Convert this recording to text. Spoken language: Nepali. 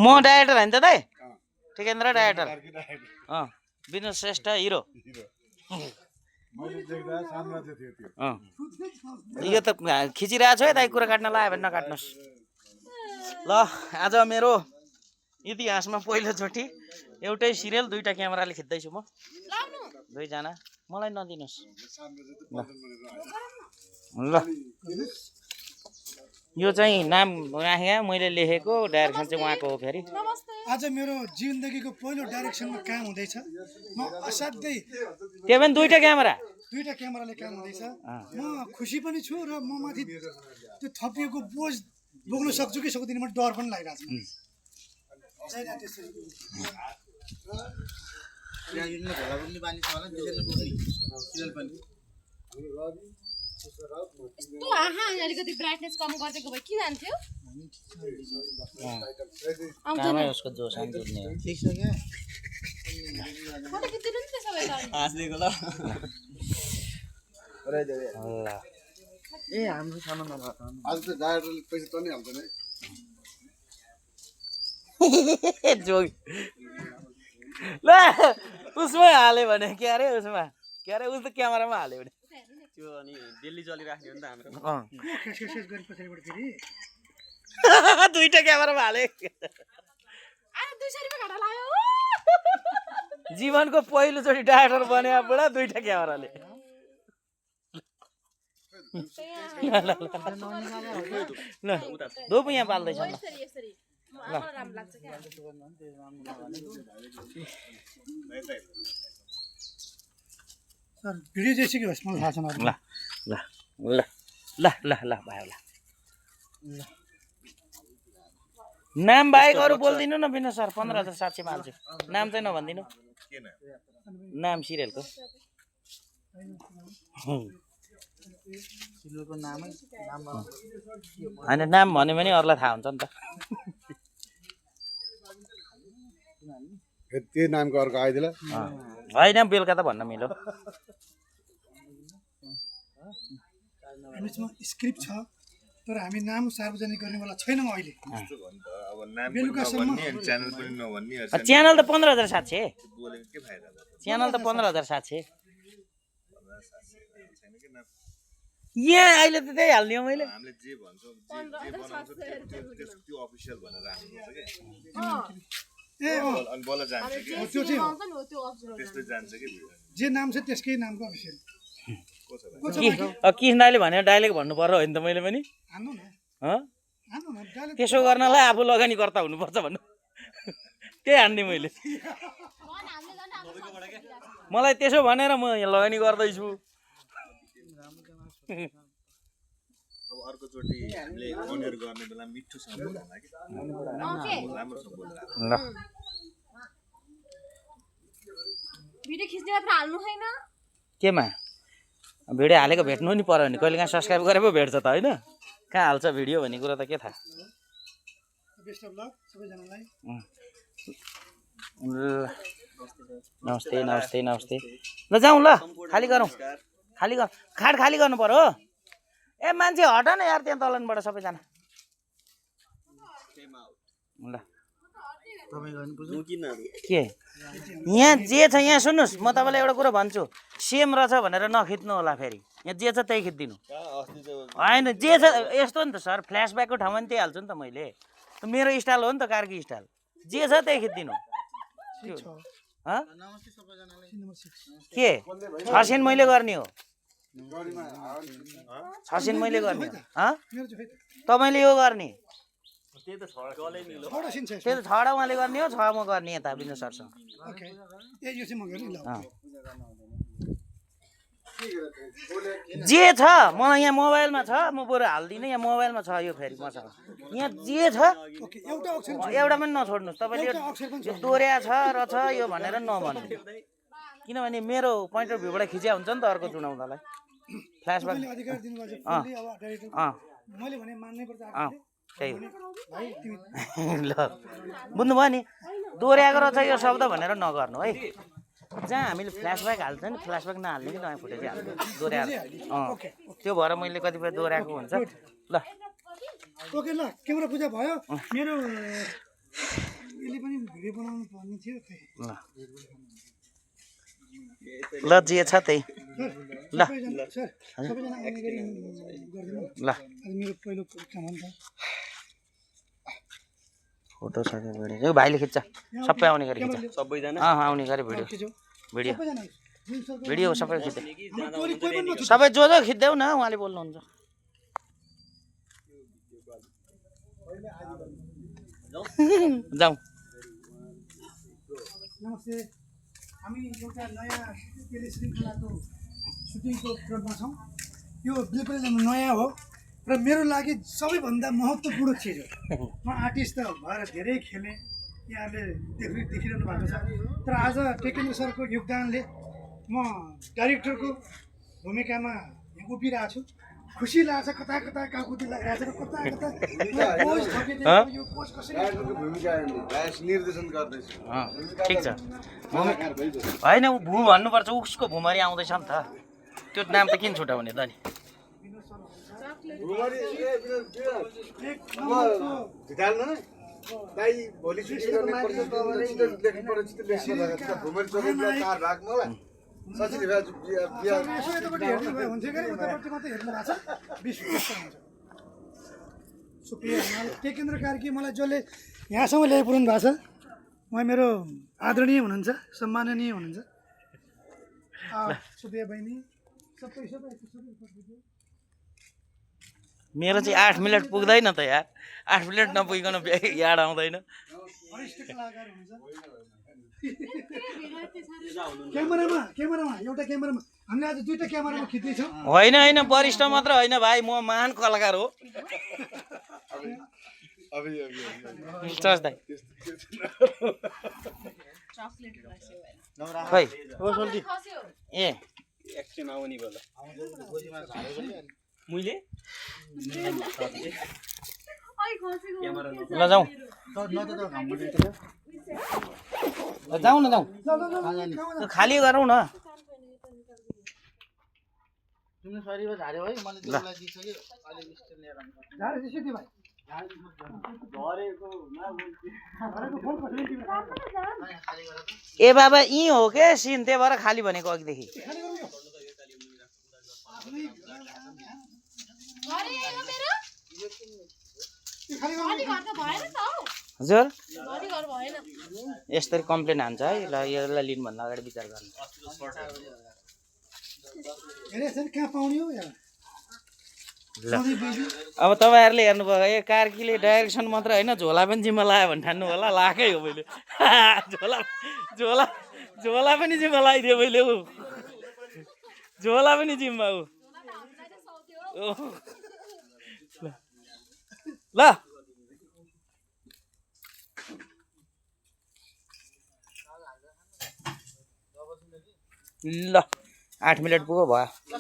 म डाइरेक्टर होइन त दाइ ठिकेन्द्र डाइरेक्टर विनोद श्रेष्ठ हिरो यो त खिचिरहेको छु है दाइ कुरा काट्न लायो भने नकाट्नुहोस् ल। आज मेरो इतिहासमा पहिलोचोटि एउटै सिरियल दुईटा क्यामेराले खिच्दैछु म दुईजना मलाई नदिनुहोस् ल। यो चाहिँ नाम राखेँ मैले लेखेको डाइरेक्सन चाहिँ उहाँको हो फेरि। आज मेरो जिन्दगीको पहिलो डाइरेक्सनमा काम हुँदैछ म असाध्यै त्यो पनि दुईटा क्यामेराले काम हुँदैछ म खुसी पनि छु र म माथि त्यो थपिएको बोझ बोक्न सक्छु कि सक्दिनँ म डर पनि लागिरहेको यस्तो आहा अलिकति ब्राइटनेस कम गरिदिएको भए के जान्थ्यो उसको जोस आउँदैन ठिक छ क्या फोटो खिच्दिनु नि त्यसो भए हाँस्दिएको ल ए हाम्रो सामान आज त डाइरेक्टरले पैसा त नि हाल्दैन है जोग ल उसमै हाल्यो भने के अरे उसमा के अरे उस त क्यामेरामा हाल्यो भने त्यो अनि दिल्ली चलिराख्ने हो नि त हाम्रो दुईटा क्यामेरामा हाले अरे 200 रुपैयाँ घाटा लाग्यो जीवनको पहिलोचोटि डाइरेक्टर बने बुढा दुईटा क्यामेराले ल दोपु यहाँ पाल्दैछ ल राम्रो लाग्छ क्या सर भिडियो जेसुकै होस् मलाई थाहा छैन ल ल ल ल ल ल भयो ल नाम बाहेक अरू बोलिदिनु न विनोद सर 15,700 मा हाल्छु नाम चाहिँ नभनिदिनु नाम सिरियलको होइन नाम भन्यो भने अरूलाई थाहा हुन्छ नि त त्यो नामको अर्को आइदिला होइन बेलुका त भन्न मिल्यो हामीसँग स्क्रिप्ट छ तर हामी नाम सार्वजनिक गर्नेवाला छैनौँ अहिले च्यानल त 15,700 च्यानल त 15,700 यहाँ अहिले त त्यही हाल्ने हो मैले जे नाम छ त्यसकै नामको अफिसियल किस दाइले भने डाइलेक्ट भन्नु पर्यो होइन त मैले पनि हान्नु न त्यसो गर्नलाई आफू लगानीकर्ता हुनुपर्छ भन्नु त्यही हान्ने मैले मलाई त्यसो भनेर म यहाँ लगानी गर्दैछु अब अर्कोचोटि हामीले अनियर गर्ने बेला मिठोसँग बोल्नुला कि राम्रोसँग बोल्नु ल भिडियो खिच्ने मात्र हाल्नु हैन केमा भिडियो हालेको भेट्नु नि पर्यो भने कहिले काहीँ सब्सक्राइब गरे पो भेट्छ त होइन कहाँ हाल्छ भिडियो भन्ने कुरा त के थाहा बेस्ट अफ लक सबैजनालाई नमस्ते नमस्ते नमस्ते ल जाउँ ल खाली गरौँ खाली गर खाट खाली गर्नु पर्यो हो ए मान्छे हट न यार त्यहाँ तलनबाट सबैजना ल के यहाँ जे छ यहाँ सुन्नुहोस् म तपाईँलाई एउटा कुरो भन्छु सेम रहेछ भनेर नखिच्नु होला फेरि यहाँ जे छ त्यही खिचिदिनु होइन जे छ यस्तो नि त सर फ्ल्यासब्याकको ठाउँमा नि त्यही हाल्छु नि त मैले मेरो स्टाइल हो नि त कार्की स्टाइल जे छ त्यही खिचिदिनु के 6 सेन्ट मैले गर्ने हो 6 सेन्ट मैले गर्ने हो तपाईँले यो गर्ने त्यही त छवटा उहाँले गर्ने हो 6 म गर्ने यता विनोद सरसँग जे छ मलाई यहाँ मोबाइलमा छ म बरु हाल्दिनँ यहाँ मोबाइलमा छ यो फेरि मसँग यहाँ जे छ एउटा पनि नछोड्नुहोस् तपाईँले यो दोहोऱ्या छ र छ यो भनेर नभन्नु किनभने मेरो पोइन्ट अफ भ्यूबाट खिच्या हुन्छ नि त अर्को चुनाउँदालाई फ्ल्यासब्याक त्यही ल बुझ्नुभयो नि दोहोऱ्याएको रहेछ यो शब्द भनेर नगर्नु है जहाँ हामीले फ्ल्यासब्याक हाल्छ नि फ्ल्यासब्याक नहाल्ने कि नयाँ फुटेज हाल्नु दोहोऱ्याएर त्यो भएर मैले कतिपय दोहोऱ्याएको हुन्छ ल ओके ल क्यामेरा पूजा भयो मेरो यसले पनि भिडियो बनाउनु पर्ने थियो खै ल जे छ त्यही ल सर सबैजना आउने गरी गरिदिनु ल आज मेरो पहिलो काम हो नि त फोटो छ क्या भिडियो यो भाइले खिच्छ सबै आउने गरी खिच्छ सबैजना आउने गरी भिडियो भिडियो सबैजना जुन सरको भिडियो सबै खिच्दै हाम्रो टोली कोही पनि नछुट्यो। सबै जो खिच्देऊ न उहाँले बोल्नुहुन्छ जाउँ नमस्ते हामी एउटा नयाँ टेली श्रृङ्खलाको सुटिङको क्रममा छौँ यो बिल्कुल नयाँ हो र मेरो लागि सबैभन्दा महत्त्वपूर्ण चिज हो म आर्टिस्ट त भएर धेरै खेलेँ यहाँहरूले देखिरहनु भएको छ तर आज टेकेन्द्र सरको योगदानले म डाइरेक्टरको भूमिकामा यहाँ उभिरहेको छु खुसी लाग्छ कता कता काकुती लागिरहेको छ कता कता पोज थपिदिएको यो पोज कसरी निर्देशन गर्दैछु ठिक छ होइन ऊ भू भन्नुपर्छ उसको भुमरी आउँदैछ नि त त्यो नाम त किन छुटाउने त नि भोलि सुटिङ गर्ने यसो यतापट्टि हेर्नु भयो हुन्थ्यो कि उतापट्टि मात्रै हेर्नु भएको छ 20 हुन्छ सुप्रिया हिमाल टेकेन्द्र कार्की मलाई जसले यहाँसम्म ल्याइपुर्नु भएको छ उहाँ मेरो आदरणीय हुनुहुन्छ सम्माननीय हुनुहुन्छ सुप्रिया बहिनी सबै मेरो चाहिँ 8 मिनट पुग्दैन त यार 8 मिनट नपुगिकन याद आउँदैन वरिष्ठ कलाकार हुनुहुन्छ क्यामेरामा एउटा क्यामेरामा हामीले आज दुईटा क्यामेरामा खिच्दैछौँ होइन होइन वरिष्ठ मात्र होइन भाइ म महान कलाकार हो विश्वास दाइ खै ए एकछिन आउने बेला मैले ल जाउँ जाउँ न जाउँ खाली गरौँ न ए बाबा यहीँ हो के सिन त्यही भएर खाली भनेको अघिदेखि हजुर यसरी कम्प्लेन हान्छ है ल यसलाई लिनुभन्दा अगाडि विचार गर्नु ल अब तपाईँहरूले हेर्नुभयो ए कार्कीले डाइरेक्सन मात्र होइन झोला पनि जिम्मा लगायो भने ठान्नु होला लाकै हो मैले झोला झोला झोला पनि जिम्मा लगाइदियो मैले ऊ झोला पनि जिम्मा ऊ ल ल 8 मिनट पुग्यो भयो